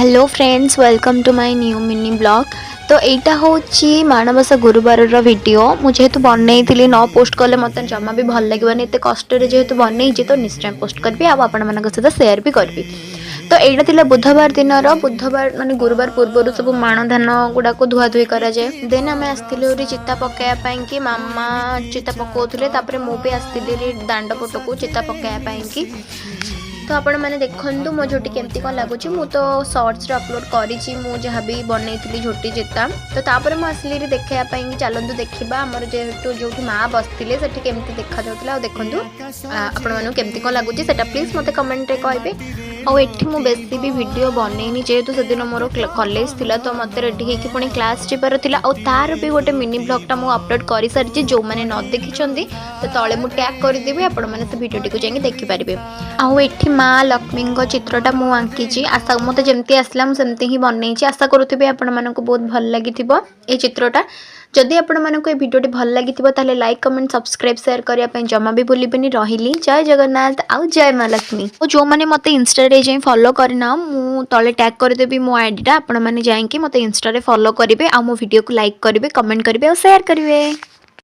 Hello friends, welcome to my new mini blog. तो यहाँ हूँ माणबसा गुरुवार वीडियो मुझे बनई न पोस्ट कले मत जमा भी भल लगे एत कष्ट जेहेतु बनई तो निश्चय पोस्ट करी आपण मान सहित सेयार भी करी। तो यहाँ थिला बुधवार दिन बुधवार माने गुरुवार पूर्व सब माण धान गुड़ाक धुआ धुई कराए। देन आम आसलु चिता पकाइबा कि मामा चिता पकाउले मुझे आसती दांड पटक चिता पकाइबा। तो आपण मैंने देखु मो झोटी केमती कौन लगुच मु तो शॉर्ट्स अपलोड करी जहाँ भी बनई झोटी चिता। तो तापर मुझे देखापी चलतु देखा आमर जेहेतु जो माँ बसते से केमती देखा जाऊला देखूँ आपण मानक केमती कौन लगुच से प्लीज मत कमेंट कहे। आठी मु बेसी भी वीडियो बनईनी जेहेतु से दिन मोर कॉलेज थिला तो मत रेडी होगी पुणी क्लास जीवार थिला और तार भी गोटे मिनी ब्लॉगटा मु अपलोड कर सारी जो मैंने न देखी तो तले मु टैग करदेवि आपण मैंने से वीडियो टी जाकि देखिपारे। आठी माँ लक्ष्मी चित्रटा मु आंकी आशा मत जमती आसला मुझे ही बनई आशा करुवे आपण मानक बहुत भल लगी ये चित्रटा। जदि आपण मानक ये वीडियो भल लगी ताले लाइक कमेंट सब्सक्राइब शेयर करने जमा भी भूलिबेनि। रही जय जगन्नाथ आउ जय माँ लक्ष्मी। और जो मैंने मत इंस्टा जाए फॉलो करना मु तले टैग करदेवि मो आईडीटा आपण मैंने जाकि मत इंस्टा फॉलो करेंगे आ मो वीडियो को लाइक करेंगे कमेंट करेंगे और शेयर करेंगे।